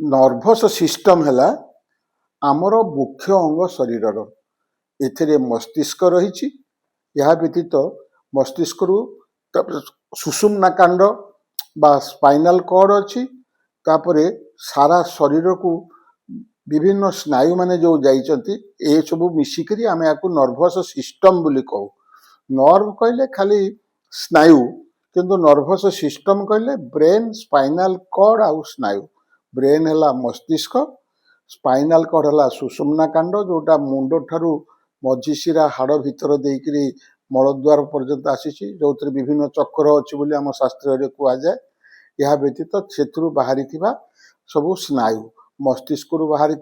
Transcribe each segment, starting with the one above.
Nervous system है आमर मुख्य अंग शरीर एथिरे मस्तिष्क रही यह व्यतीत मस्तिष्क सुषुम्ना कांड बा स्पाइनल कॉर्ड अच्छी तापरे सारा शरीर को विभिन्न स्नायु माने जो जाइछंती ए सब मिसिकरी आमे याकू नर्भस सिस्टम बोली कहू। नर्व कहले खाली स्नायु किंतु नर्भस सिस्टम कहले ब्रेन स्पाइनल कॉर्ड आउ स्नायु। ब्रेन है मस्तिष्क, स्पाइनल कॉर्ड है सुषुम्ना कांड जोटा मुंड ठारू मझी शिरा हाड़ भितर देकरी मलद्वार पर्यंत आसी जो विभिन्न चक्र अच्छी बोली आम शास्त्र कहुए। यह व्यतीत से बाहरी सबू स्नायु मस्तिष्क बाहरी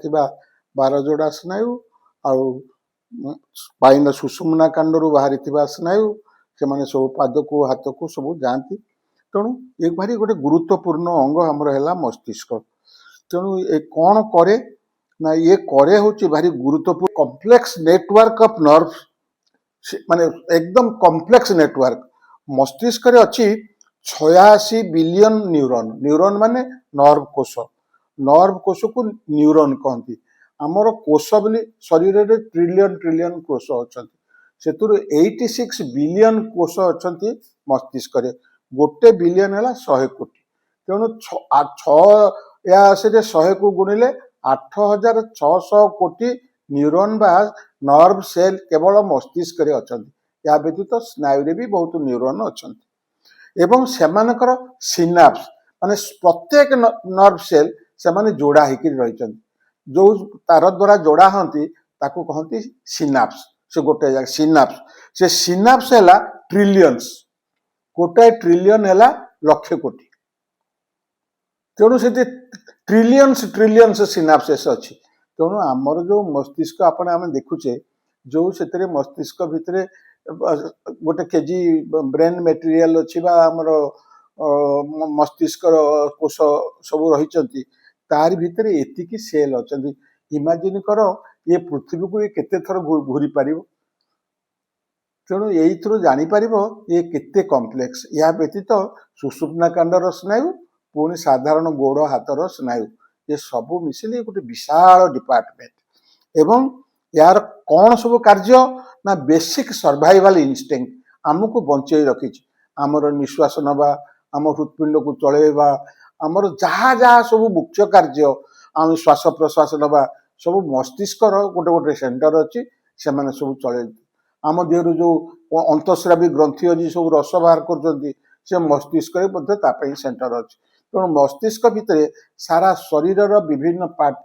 12 जोड़ा स्नायु आउ स्पाइन सुषुम्ना कांड बाहरी स्नायु से माने सब पाद को हाथ को सब जाती। तेणु एक भारी गोटे गुरुत्वपूर्ण अंग आमर है मस्तिष्क। तेणु ये कौन करे ना ये करे हूँ भारी गुरुत्वपूर्ण कॉम्प्लेक्स नेटवर्क ऑफ नर्व माने एकदम कॉम्प्लेक्स नेटवर्क मस्तिष्क रे अच्छी 86 बिलियन न्यूरॉन। न्यूरॉन माने नर्व कोश को न्यूरॉन कहती। आमर कोश बोली शरीर रे ट्रिलियन ट्रिलियन कोश अच्छा से 86 बिलियन कोश अच्छा मस्तिष्क रे। गोटे बिलियन है 100 कोटी। तेणु 100 को गुणिले 8600 कोटी न्यूरॉन बा नर्व सेल केवल मस्तिष्क रे अच्छा। या व्यतीत स्नायु रे भी बहुत न्यूरॉन अच्छा एवं सेमानकर सिनाप्स माने प्रत्येक नर्व सेल से माने जोड़ा होकर रही जो तार द्वारा जोड़ा हंती ताकू कहती सिनाप्स। से गोटे जगह सिनाप्स से सिनाप्स है ट्रिलियंस गोटे ट्रिलियन है लक्ष कोटी। तेणु से ट्रिलियंस ट्रिलियंस सिनाप्सेस अच्छी। तेणु आमर जो मस्तिष्क आपण आम देखुचे जो से मस्तिष्क भितर गोटे केजी ब्रेन मेटेरियल अच्छी आमर मस्तिष्क कोश सब रही तार भितर एतिकी सेल अच्छा। इमेजिन कर ये पृथ्वी को ये केते थर घूरी पार। तेणु यही जापर ये केते कॉम्प्लेक्स। या व्यतीत सुषुम्ना कांडर स्नायु पुणी साधारण गोड़ हाथर स्नायु ये सब मिसिले गोटे विशाल डिपार्टमेंट। एवं यार कौन सब कार्य ना बेसिक सर्वाइवल इनस्टिंक्ट आमको बंचे रखी। आमर निश्वास नवा आम हृत्पिंड को चलैबा आमर जहाँ जहाँ सब मुख्य कार्य आम श्वास प्रश्वास नवा सब मस्तिष्क गोटे गोटे सेंटर अच्छी से सब चले। आम देह जो अंतस्रावी ग्रंथि अच्छी सब रस बाहर कर मस्तिष्क सेंटर अच्छी। तेणु मस्तिष्क भितर सारा शरीर विभिन्न पार्ट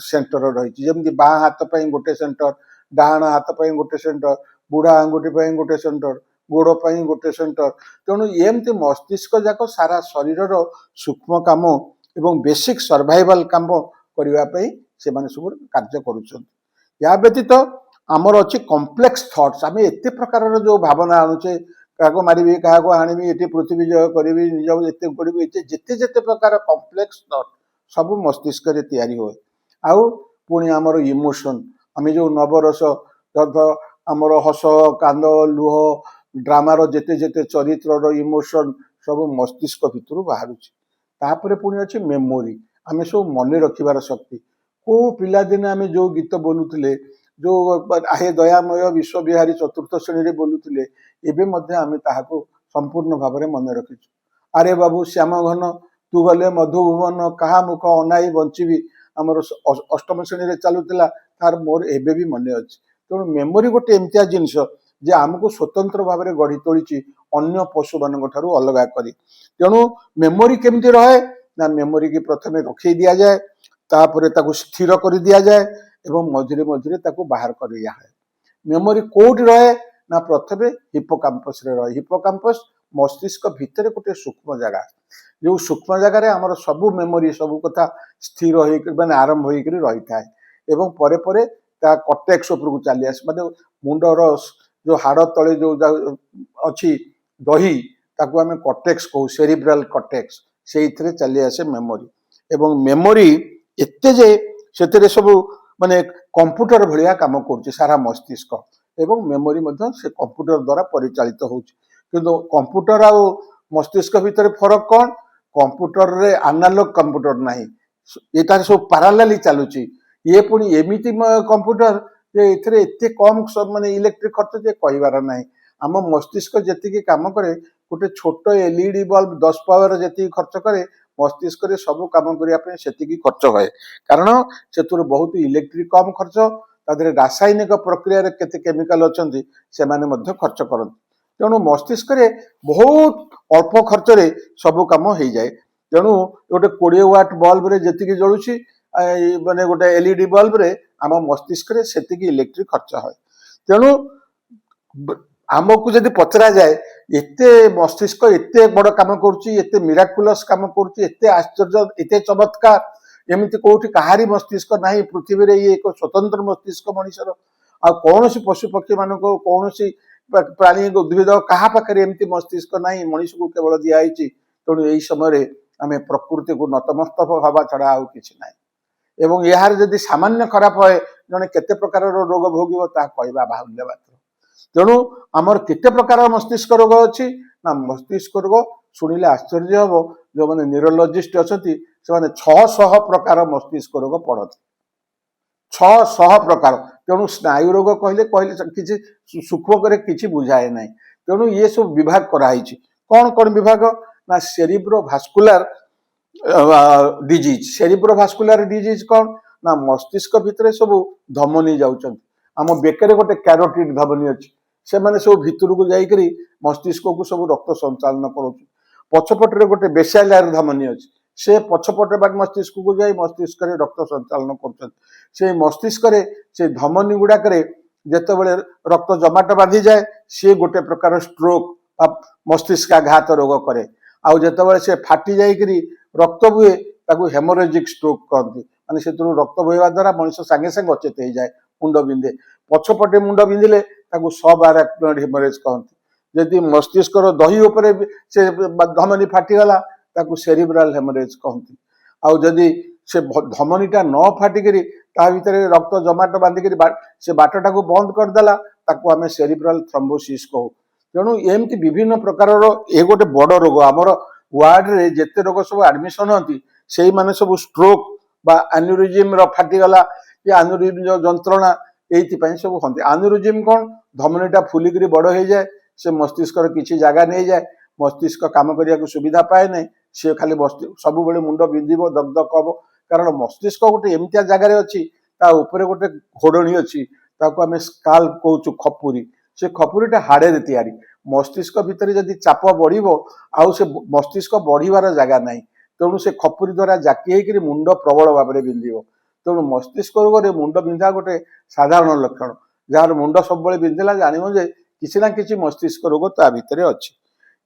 सेंटर रही जमी बाँ हाथ गोटे सेंटर, डाण हाथ गोटे सेंटर, बुढ़ा आंगुठी गोटे सेंटर, गोड़ गोटे सेंटर। तेणु एमती मस्तिष्क जाक सारा शरीर सूक्ष्म काम एवं बेसिक सर्वाइवल काम करने से सब कार्य करुछन। या व्यतीत आमर अच्छी कॉम्प्लेक्स थॉट्स आम एत प्रकार जो भावना आणुचे क्या मारि क्या आनी ये पृथ्वी जय करी निज करी जिते जिते प्रकार कॉम्प्लेक्स थॉट सब मस्तिष्क रे तैयारी हुए। आउ पुणी आमर इमोशन आम जो नवरस आमर हस कांद लुह ड्रामार जेते जेते चरित्र इमोशन सब मस्तिष्क भितर बाहर। तापर पुणी अच्छी मेमोरी आम सब मन रखिबार शक्ति। को पिला दिने आम जो गीत बोलुले जो आहे दयामय विश्व विहारी चतुर्थ श्रेणी बोलुले एवं आम ताहाको संपूर्ण भाव में मन रखीचु। अरे बाबू श्याम घन तू गले मधुभुवन कहा मुख अनाई बंची आमर अष्टम श्रेणी चलुला तार मोर एबे भी मन अच्छी। तेणु मेमोरी गोटे एमतिया जिनस जे आमको स्वतंत्र भाव में गढ़ी तोड़ी अन्य पशु मान अलग करी। तेणु मेमोरी केमती रहे ना मेमोरी की प्रथम रखे दि जाए तापर ताको स्थिर कर दि जाए एवं मझिरे मझिरे ताको बाहर कर दिया है। मेमोरी कोड रहे ना प्रथमे हिप्पोकाम्पस रे रहे। हिप्पोकाम्पस मस्तिष्क भितर गोटे सूक्ष्म जगह जो सूक्ष्म जगार आमर सबू मेमोरी सबू कथा स्थिर हो आरंभ होकर रही था एवं परे परे ता कॉर्टेक्स ऊपर को चली आस माने मुंडर जो हाड़ तले जो अच्छी दही ताकू आम कॉर्टेक्स कहू सेरिब्रल कॉर्टेक्स से चली आसे मेमोरी। एवं मेमोरी एते जे सेतेरे सब माने कंप्यूटर भलिया काम कर सारा मस्तिष्क एवं मेमोरी से कंप्यूटर द्वारा परिचालित हो। किंतु कंप्यूटर आ मस्तिष्क भितर फरक कौन कंप्यूटर रे एनालॉग कंप्यूटर नाही एटा सब पैरेलली चलुची ये पुणी एमिति कंप्यूटर जे एथिरे एते कम माने इलेक्ट्रिक खर्च जे कहिबार नाही आम मस्तिष्क जेतिकी काम करे गोटे छोट एलईडी बल्ब 10 पावर जेतिकी खर्च करे मस्तिष्क रे सब काम करिया पे सेतिकी खर्च होय कारण सेतुर बहुत इलेक्ट्रिक कम खर्च तादरे रासायनिक प्रक्रिया रे केते केमिकल अछंती से माने मध्ये खर्च करन तेणु मस्तिष्क रे बहुत अल्प खर्च रे सब काम हो जाए तेणु गोटे 20 वाट बल्ब रे जेतिकी जळुची माने गोटे एलईडी बल्ब रे आम मस्तिष्क रे सेतिकी इलेक्ट्रिक खर्च होय तेणु आमको जदि पचरा जाए एते मस्तिष्क एते बड़ काम करुची एते मिराकुलस काम करुची एते आश्चर्य एते चमत्कार एमती कोठी कहारी मस्तिष्क नाही पृथ्वी रे ये एक स्वतंत्र मस्तिष्क मनुष्यर आ कौनसी पशु पक्षी मानको कौनसी प्राणी उद्भिद कहा पाखरे एमती मस्तिष्क नाही मनुष्य को केवल दिया आइची तेणु एई समय रे आमे प्रकृति को नतमस्तक हवा छड़ा आउ किछि नाही एवं यार जदि सामान्य खराब होए जने केते प्रकार रोग भोगिबो ता कहबा बाहुल्य बात तेणु आमर केते प्रकार मस्तिष्क रोग अच्छी ना मस्तिष्क रोग शुणिले आश्चर्य हम जो मैंने न्यूरोलॉजिस्ट अच्छी से 600 प्रकार मस्तिष्क रोग पड़ती 600 प्रकार तेणु स्नायु रोग कहले कहले किसी सूक्ष्म करे किसी बुझाए ना तेणु ये सब विभाग कराई कौन कौन विभाग ना सेरिब्रोभास्कुलर डिजीज सेरिब्रोभास्कुलर डिजीज कौन ना मस्तिष्क भितर सब धमनी जाउछन आम बेकरे गोटे कैरोटिड धमनी अच्छी से माने सब भितर को जाइकरी मस्तिष्क को सब रक्त संचालन करोची पछपटे गोटे बेसाइलर धमनी अच्छी से पछपटे बाग मस्तिष्क को जाई मस्तिष्क रे रक्त संचालन करछन से मस्तिष्क रे से धमनी गुडा करे जेते बेले रक्त जमाट बांधी जाए से गोटे प्रकार स्ट्रोक मस्तिष्क आघात रोग करे आ जेते बेले से फाटी जाइकरी रक्त बुए ताकू हेमोरेजिक स्ट्रोक कहती माने से रक्त बोहिबा द्वारा मनुष्य संगे संगे अचेत हो जाए मुंड बिंधे पछपटे मुंड बिंधिले ताकू सब आराक्नोइड हेमोरेज कहती जदि मस्तिष्क दही उपरे से धमनी फाटीगला ताकू सेरिब्राल हेमोरेज कहती आउ जदि से धमनीटा न फाटिकी ता भितर रक्त जमाट बांधिकी से बाटटा को बंद करदेला ताकू आमे सेरिब्राल थ्रोम्बोसिस कहू तेणु एमती विभिन्न प्रकार ये गोटे बड़ रोग आमर वार्ड रे जेते रोग सब एडमिशन होती से माने सब स्ट्रोक बा एन्यूरिज्म फाटीगला कि एन्यूरिज्म जंत्रणा ये सब होती एन्यूरिज्म कौन धमनीटा फुलिकी बड़ हो जाए से मस्तिष्क किसी जगह नहीं जाए मस्तिष्क काम करने को सुविधा पाए ना सी खाली सब मुंड बिंधिब दगदग हम कारण मस्तिष्क गोटे एमतिया जगार अच्छी गोटे घोड़णी अच्छी आम स्काल कहूँ खपुरी से खपुरीटा हाड़े तैयारी मस्तिष्क भितर जदि चाप बढ़ आउ से मस्तिष्क बढ़िबार जगह ना तेणु से खपुरी द्वारा जाकी होकर मुंड प्रबल भाव में बिंधिब तेणु मस्तिष्क रोग रे मुंड बिंधा गोटे साधारण लक्षण जार मुंड सब बिंधिला जानव जे किसी ना किसी मस्तिष्क रोग ता भितर अच्छी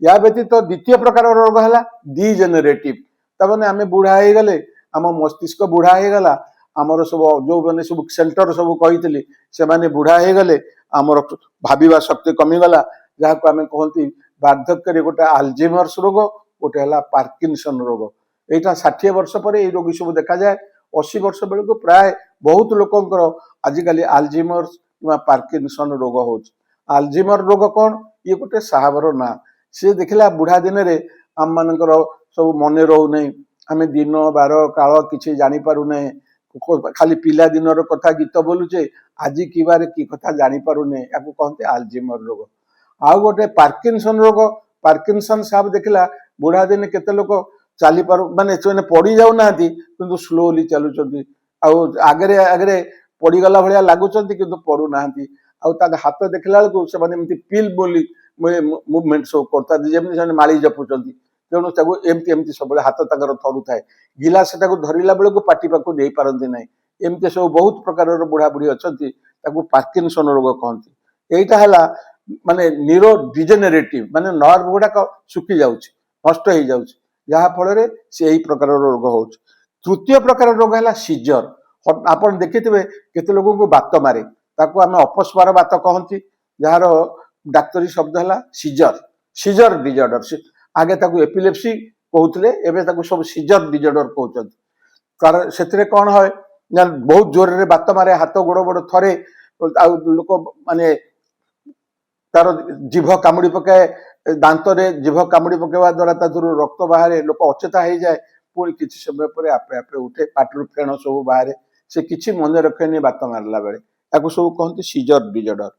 या व्यतीत द्वितीय प्रकार रोग है डिजेनेरेटिव तमाने आम बुढ़ा हो गले आम मस्तिष्क बुढ़ा हो गला आमर सब जो मैंने सब सेंटर सब कही से माने बुढ़ा हो गले आमर भाविबा शक्ति कमीगला जहाँ को आम कहती वार्धक्य गोटे आल्जीमर्स रोग गोटे है पार्किंसन रोग यहाँ 60 वर्ष पर यह रोगी सब देखा जाए 80 वर्ष बेलू प्राय बहुत लोकंर आजिकल आल्जीमर्स कि पार्किंसन रोग हो आल्जीमर रोग कौन ये गोटे साहबर ना सी देखला बुढ़ा दिन रे आम मानकर सब मन रोना आम दिन बार काल किसी जापारू ना खाली पिला दिन कथा गीत बोलुचे आज कि बारे कि कथा जापारूने या कहते आल्जीमर रोग आउ गोटे पार्किंसन रोग पार्किंसन साहब देखला बुढ़ा दिन केते लोक चली पार माने पड़ी जाऊना किंतु स्लोली चलुचंती आगरे आगरे पड़गला भाया लगुंट कि पड़ूना हाथ देखला बेलू पिल बोली मुवमेंट सब करता जमी माली जपुंट तेणु एमती एमती सब हाथ थरु थाए गिलास धरला बेलू पाटी पाक नहीं पारती ना एमती सब बहुत प्रकार बुढ़ा बुढ़ी अच्छा पार्किंसन रोग कहती यहीटा माने न्यूरो डिजेनेरेटिव माने नर्व गुड़ाक सुखी जाउछि नष्ट हो जाउछि जहाँ फल से यही प्रकार रोग हो तृतीय प्रकार रोग है सीजर आपन देखिथे केते लोगों को बात मारे ताको आम अपस्मार बात कहती जार डाक्तरी शब्द है सीजर सीजर डिजॉर्डर आगे ताको एपिलेप्सी कहते एवं ताको सब सीजर डिजॉर्डर कहते कारण से कौन है बहुत जोर रे बात मारे हाथ गोड़ बड़ थरे लोक माने तार जीभ कामुड़ी पकाए ଦାନ୍ତରେ ଜିଭ କାମୁଡ଼ି ପକେଇବା ଦ୍ୱାରା ତା ଦେହରୁ ରକ୍ତ ବାହାରେ, ଲୋକ ଅଚେତା ହେଇଯାଏ, ପୁଣି କିଛି ସମୟ ପରେ ଆପେ ଆପେ ଉଠେ, ପାଟିରୁ ଫେଣ ସବୁ ବାହାରେ, ସେ କିଛି ମନେ ରଖେନି ବାତ ମାରିଲା ବେଳେ। ତାକୁ ସବୁ କହନ୍ତି ସିଜର ଡିଜର୍ଡର।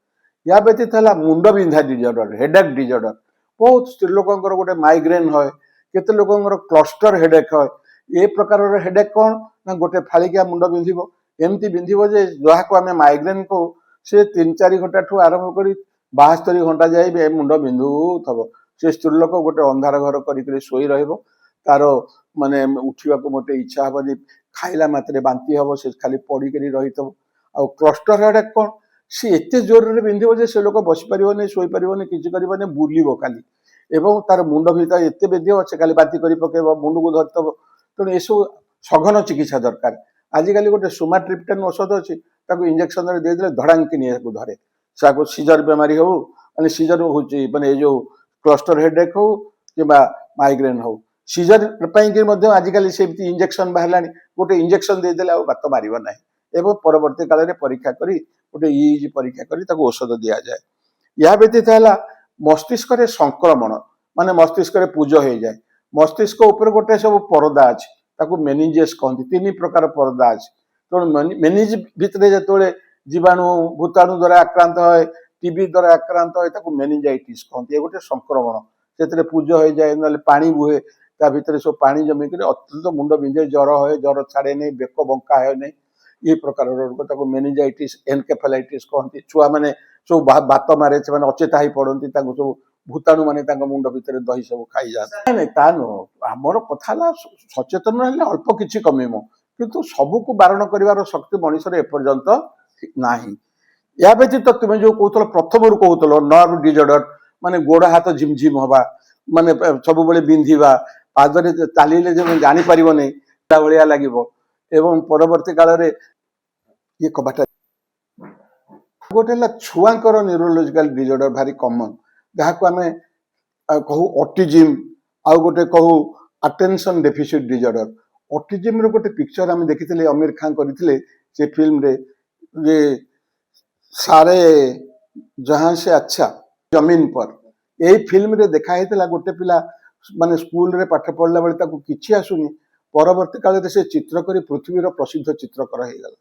ୟା ବ୍ୟତୀତ ହେଲା ମୁଣ୍ଡ ବିନ୍ଧା ଡିଜର୍ଡର, ହେଡେକ୍ ଡିଜର୍ଡର। ବହୁତ ସ୍ତ୍ରୀ ଲୋକଙ୍କର ଗୋଟେ ମାଇଗ୍ରେନ ହୁଏ, କେତେ ଲୋକଙ୍କର କ୍ଲଷ୍ଟର ହେଡେକ୍ ହୁଏ। ଏ ପ୍ରକାରର ହେଡେକ୍ କ'ଣ ନା ଗୋଟେ ଫାଳିକିଆ ମୁଣ୍ଡ ବିନ୍ଧିବ, ଏମିତି ବିନ୍ଧିବ ଯେ ଯାହାକୁ ଆମେ ମାଇଗ୍ରେନ କହୁ, ସେ 3-4 ଘଣ୍ଟାଠୁ ଆରମ୍ଭ କରି 72 ଘଣ୍ଟା ଯାଇ ବି ମୁଣ୍ଡ ବିନ୍ଧୁଥିବ। ସେ ସ୍ତ୍ରୀ ଲୋକ ଗୋଟେ ଅନ୍ଧାର ଘର କରିକି ଶୋଇ ରହିବ, ତାର ମାନେ ଉଠିବାକୁ ମୋଟେ ଇଚ୍ଛା ହବନି, ଖାଇଲା ମାତ୍ରେ ବାନ୍ତି ହବ, ସେ ଖାଲି ପଡ଼ିକରି ରହିଥିବ। ଆଉ କ୍ଲଷ୍ଟର ହେଡେକ୍ କ'ଣ, ସେ ଏତେ ଜୋରରେ ବିନ୍ଧିବ ଯେ ସେ ଲୋକ ବସିପାରିବନି, ଶୋଇପାରିବନି, କିଛି କରିବନି, ବୁଲିବ ଖାଲି, ଏବଂ ତାର ମୁଣ୍ଡ ଭିତରେ ଏତେ ବିନ୍ଧିବ ସେ ଖାଲି ବାନ୍ତି କରି ପକେଇବ, ମୁଣ୍ଡକୁ ଧରିଥିବ। ତେଣୁ ଏସବୁ ସଘନ ଚିକିତ୍ସା ଦରକାର। ଆଜିକାଲି ଗୋଟେ ସୁମାଟ୍ରିପ୍ଟନ୍ ଔଷଧ ଅଛି, ତାକୁ ଇଞ୍ଜେକ୍ସନରେ ଦେଇଦେଲେ ଧଡ଼ାଙ୍କିନି ଏହାକୁ ଧରେ। ତାକୁ ସିଜର ବେମାରୀ ହଉ, ମାନେ ସିଜର ହେଉଛି ମାନେ ଏଇ ଯୋଉ କ୍ଲଷ୍ଟର ହେଡେକ୍ ହଉ କିମ୍ବା ମାଇଗ୍ରେନ ହଉ, ସିଜର ପାଇଁକି ମଧ୍ୟ ଆଜିକାଲି ସେମିତି ଇଞ୍ଜେକ୍ସନ ବାହାରିଲାଣି। ଗୋଟେ ଇଞ୍ଜେକ୍ସନ ଦେଇଦେଲେ ଆଉ ବାତ ମାରିବ ନାହିଁ, ଏବଂ ପରବର୍ତ୍ତୀ କାଳରେ ପରୀକ୍ଷା କରି ଗୋଟେ ଇଇଜି ପରୀକ୍ଷା କରି ତାକୁ ଔଷଧ ଦିଆଯାଏ। ଏହା ବ୍ୟତୀତ ହେଲା ମସ୍ତିଷ୍କରେ ସଂକ୍ରମଣ, ମାନେ ମସ୍ତିଷ୍କରେ ପୁଜ ହେଇଯାଏ। ମସ୍ତିଷ୍କ ଉପରେ ଗୋଟେ ସବୁ ପରଦା ଅଛି, ତାକୁ ମେନିଞ୍ଜେସ୍ କହନ୍ତି। 3 ପ୍ରକାର ପରଦା ଅଛି। ତେଣୁ ମେନିଞ୍ଜ ଭିତରେ ଯେତେବେଳେ ଜୀବାଣୁ ଭୂତାଣୁ ଦ୍ୱାରା ଆକ୍ରାନ୍ତ ହୁଏ, ଟିବି ଦ୍ୱାରା ଆକ୍ରାନ୍ତ ହୁଏ, ତାକୁ ମେନିଞ୍ଜାଇଟିସ୍ କହନ୍ତି। ଏ ଗୋଟେ ସଂକ୍ରମଣ, ସେଥିରେ ପୁଜ ହେଇଯାଏ, ନହେଲେ ପାଣି ବୁହେ, ତା ଭିତରେ ସବୁ ପାଣି ଜମିକିରି ଅତ୍ୟନ୍ତ ମୁଣ୍ଡ ବିନ୍ଧେ, ଜ୍ୱର ହୁଏ, ଜ୍ୱର ଛାଡ଼େ ନାହିଁ, ବେକ ବଙ୍କା ହୁଏ ନାହିଁ, ଏ ପ୍ରକାରର ରୋଗ, ତାକୁ ମେନିଞ୍ଜାଇଟିସ୍ ଏନକେଫାଲାଇଟିସ୍ କହନ୍ତି। ଛୁଆମାନେ ସବୁ ବାତ ମାରେ, ସେମାନେ ଅଚେତା ହେଇ ପଡ଼ନ୍ତି, ତାଙ୍କୁ ସବୁ ଭୂତାଣୁ ମାନେ ତାଙ୍କ ମୁଣ୍ଡ ଭିତରେ ଦହି ସବୁ ଖାଇଯାଆନ୍ତି। ନାଇଁ ତା ନୁହଁ, ଆମର କଥା ହେଲା ସଚେତନ ହେଲେ ଅଳ୍ପ କିଛି କମିବ, କିନ୍ତୁ ସବୁକୁ ବାରଣ କରିବାର ଶକ୍ତି ମଣିଷର ଏପର୍ଯ୍ୟନ୍ତ ନାହିଁ। ଏହା ବ୍ୟତୀତ ତୁମେ ଯୋଉ କହୁଥିଲ ପ୍ରଥମରୁ କହୁଥିଲ ନର୍ଭ ଡିଜର୍ଡର, ମାନେ ଗୋଡ଼ ହାତ ଝିମଝିମ ହବା, ମାନେ ସବୁବେଳେ ବିନ୍ଧିବା, ପାଦରେ ଚାଲିଲେ ଯେମିତି ଜାଣିପାରିବନି ତା ଭଳିଆ ଲାଗିବ, ଏବଂ ପରବର୍ତ୍ତୀ କାଳରେ ଇଏ କବାଟ। ଗୋଟେ ହେଲା ଛୁଆଙ୍କର ନ୍ୟୁରୋଲୋଜିକାଲ ଡିଜର୍ଡର ଭାରି କମନ, ଯାହାକୁ ଆମେ କହୁ ଅଟିଜିମ୍, ଆଉ ଗୋଟେ କହୁ ଆଟେନସନ ଡେଫିସିଟ ଡିଜର୍ଡର। ଅଟିଜିମ୍ର ଗୋଟେ ପିକ୍ଚର ଆମେ ଦେଖିଥିଲେ, ଅମିର ଖାଁ କରିଥିଲେ ସେ ଫିଲ୍ମରେ, ଯେ ସାରେ ଜହାଁ ସେ ଆଚ୍ଛା ଜମିନ ପର। ଏଇ ଫିଲ୍ମରେ ଦେଖା ହେଇଥିଲା ଗୋଟେ ପିଲା ମାନେ ସ୍କୁଲରେ ପାଠ ପଢିଲା ବେଳେ ତାକୁ କିଛି ଆସୁନି, ପରବର୍ତ୍ତୀ କାଳରେ ସେ ଚିତ୍ର କରି ପୃଥିବୀର ପ୍ରସିଦ୍ଧ ଚିତ୍ରକର ହେଇଗଲା।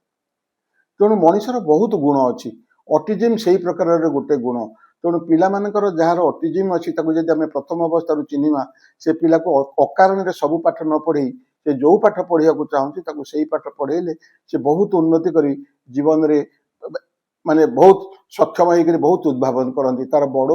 ତେଣୁ ମଣିଷର ବହୁତ ଗୁଣ ଅଛି, ଅଟିଜିମ୍ ସେଇ ପ୍ରକାରର ଗୋଟେ ଗୁଣ। ତେଣୁ ପିଲାମାନଙ୍କର ଯାହାର ଅଟିଜିମ୍ ଅଛି, ତାକୁ ଯଦି ଆମେ ପ୍ରଥମ ଅବସ୍ଥାରୁ ଚିହ୍ନିବା, ସେ ପିଲାକୁ ଅକାରଣରେ ସବୁ ପାଠ ନ ପଢ଼େଇ ସେ ଯୋଉ ପାଠ ପଢ଼ିବାକୁ ଚାହୁଁଛି ତାକୁ ସେଇ ପାଠ ପଢ଼େଇଲେ ସେ ବହୁତ ଉନ୍ନତି କରି ଜୀବନରେ ମାନେ ବହୁତ ସକ୍ଷମ ହେଇକରି ବହୁତ ଉଦ୍ଭାବନ କରନ୍ତି। ତାର ବଡ଼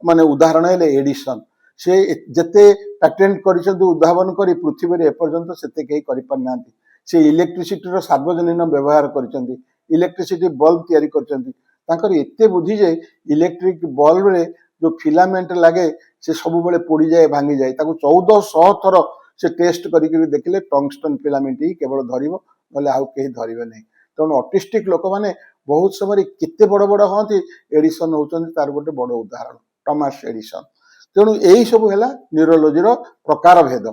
ମାନେ ଉଦାହରଣ ହେଲେ ଏଡିସନ୍। ସେ ଯେତେ ପ୍ୟାଟେଣ୍ଟ କରିଛନ୍ତି ଉଦ୍ଭାବନ କରି, ପୃଥିବୀରେ ଏପର୍ଯ୍ୟନ୍ତ ସେତେ କେହି କରିପାରିନାହାନ୍ତି। ସେ ଇଲେକ୍ଟ୍ରିସିଟିର ସାର୍ବଜନୀନ ବ୍ୟବହାର କରିଛନ୍ତି, ଇଲେକ୍ଟ୍ରିସିଟି ବଲ୍ବ ତିଆରି କରିଛନ୍ତି। ତାଙ୍କର ଏତେ ବୁଦ୍ଧି ଯେ ଇଲେକ୍ଟ୍ରିକ ବଲ୍ବରେ ଯୋଉ ଫିଲାମେଣ୍ଟ ଲାଗେ ସେ ସବୁବେଳେ ପୋଡ଼ିଯାଏ, ଭାଙ୍ଗିଯାଏ। ତାକୁ 1400 ଥର ସେ ଟେଷ୍ଟ କରିକି ଦେଖିଲେ ଟଙ୍ଗଷ୍ଟନ ଫିଲାମେଣ୍ଟ ହିଁ କେବଳ ଧରିବ, ନହେଲେ ଆଉ କେହି ଧରିବେ ନାହିଁ। ତେଣୁ ଅଟିଷ୍ଟିକ ଲୋକମାନେ ବହୁତ ସମୟରେ କେତେ ବଡ଼ ବଡ଼ ହୁଅନ୍ତି, ଏଡିସନ୍ ହେଉଛନ୍ତି ତାର ଗୋଟେ ବଡ଼ ଉଦାହରଣ, ଟମାସ ଏଡିସନ୍। ତେଣୁ ଏଇ ସବୁ ହେଲା ନ୍ୟୁରୋଲୋଜିର ପ୍ରକାର ଭେଦ।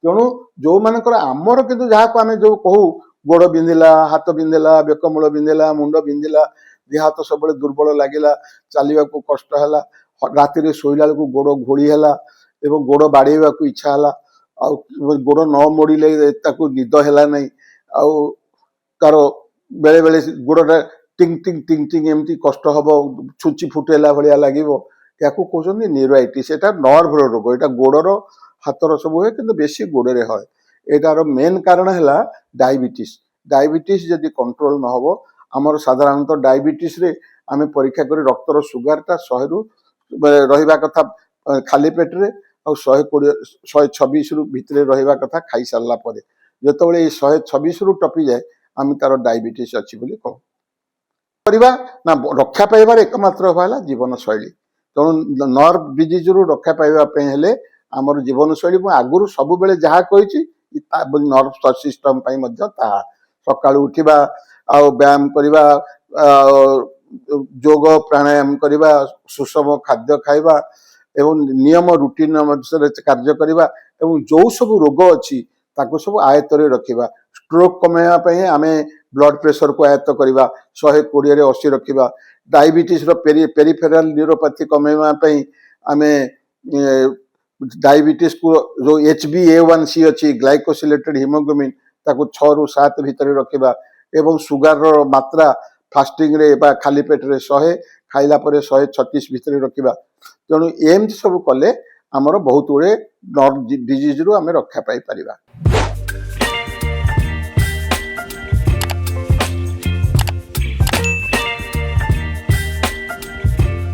ତେଣୁ ଯୋଉମାନଙ୍କର ଆମର କିନ୍ତୁ ଯାହାକୁ ଆମେ ଯୋଉ କହୁ ଗୋଡ଼ ବିନ୍ଧିଲା, ହାତ ବିନ୍ଧିଲା, ବେକମୂଳ ବିନ୍ଧିଲା, ମୁଣ୍ଡ ବିନ୍ଧିଲା, ଦେହ ହାତ ସବୁବେଳେ ଦୁର୍ବଳ ଲାଗିଲା, ଚାଲିବାକୁ କଷ୍ଟ ହେଲା, ରାତିରେ ଶୋଇଲା ବେଳକୁ ଗୋଡ଼ ଘୋଳି ହେଲା ଏବଂ ଗୋଡ଼ ବାଡ଼େଇବାକୁ ଇଚ୍ଛା ହେଲା, ଆଉ ଗୋଡ଼ ନ ମୋଡ଼ିଲେ ତାକୁ ନିଦ ହେଲା ନାହିଁ, ଆଉ ତାର ବେଳେ ବେଳେ ଗୋଡ଼ଟା ଟିଙ୍ଗ ଟିଙ୍ଗ ଟିଙ୍ଗ ଟିଙ୍ଗ ଏମିତି କଷ୍ଟ ହବ, ଛୁଞ୍ଚି ଫୁଟେଇଲା ଭଳିଆ ଲାଗିବ, ୟାକୁ କହୁଛନ୍ତି ନ୍ୟୁରାଇଟିସ୍। ଏଟା ନର୍ଭର ରୋଗ, ଏଟା ଗୋଡ଼ର ହାତର ସବୁ ହୁଏ, କିନ୍ତୁ ବେଶୀ ଗୋଡ଼ରେ ହୁଏ। ଏଟାର ମେନ୍ କାରଣ ହେଲା ଡାଇବିଟିସ୍। ଡାଇବିଟିସ୍ ଯଦି କଣ୍ଟ୍ରୋଲ ନ ହେବ, ଆମର ସାଧାରଣତଃ ଡାଇବିଟିସ୍ରେ ଆମେ ପରୀକ୍ଷା କରି ରକ୍ତର ସୁଗାରଟା 100ରୁ ରହିବା କଥା ଖାଲି ପେଟରେ, ଆଉ 120 126ରୁ ଭିତରେ ରହିବା କଥା ଖାଇସାରିଲା ପରେ। ଯେତେବେଳେ ଏଇ 126ରୁ ଟପିଯାଏ, ଆମେ ତାର ଡାଇବିଟିସ୍ ଅଛି ବୋଲି କହୁ। କରିବା ନା ରକ୍ଷା ପାଇବାର ଏକମାତ୍ର ଉପାୟ ହେଲା ଜୀବନଶୈଳୀ। ତେଣୁ ନର୍ଭ ଡିଜିଜରୁ ରକ୍ଷା ପାଇବା ପାଇଁ ହେଲେ ଆମର ଜୀବନଶୈଳୀ, ମୁଁ ଆଗରୁ ସବୁବେଳେ ଯାହା କହିଛି ନର୍ଭ ସିଷ୍ଟମ ପାଇଁ ମଧ୍ୟ ତାହା। ସକାଳୁ ଉଠିବା, ଆଉ ବ୍ୟାୟାମ କରିବା, ଯୋଗ ପ୍ରାଣାୟାମ କରିବା, ସୁଷମ ଖାଦ୍ୟ ଖାଇବା ଏବଂ ନିୟମ ରୁଟିନ ଅନୁସାରେ କାର୍ଯ୍ୟ କରିବା, ଏବଂ ଯୋଉ ସବୁ ରୋଗ ଅଛି ତାକୁ ସବୁ ଆୟତ୍ତରେ ରଖିବା। ଷ୍ଟ୍ରୋକ୍ କମେଇବା ପାଇଁ ଆମେ ବ୍ଲଡ ପ୍ରେସରକୁ ଆୟତ୍ତ କରିବା, 120ରେ 80 ରଖିବା। ଡାଇବିଟିସ୍ର ପେରିଫେରାଲ ନ୍ୟୁରୋପାଥି କମେଇବା ପାଇଁ ଆମେ डायबिटीज को जो HbA1c अच्छी ग्लाइकोसिलेटेड हिमोग्लोबिन ताकू 6 ରୁ 7 भितर रखिबा एवं सुगर रो मात्रा फास्टिंग रे बा खाली पेट रे 100 खाइला परे 136 भितर रखिबा तेणु एमती सब कले आमर बहुत गुड़े नर्व डिजीज रु आमे रक्षा पाई परिबा।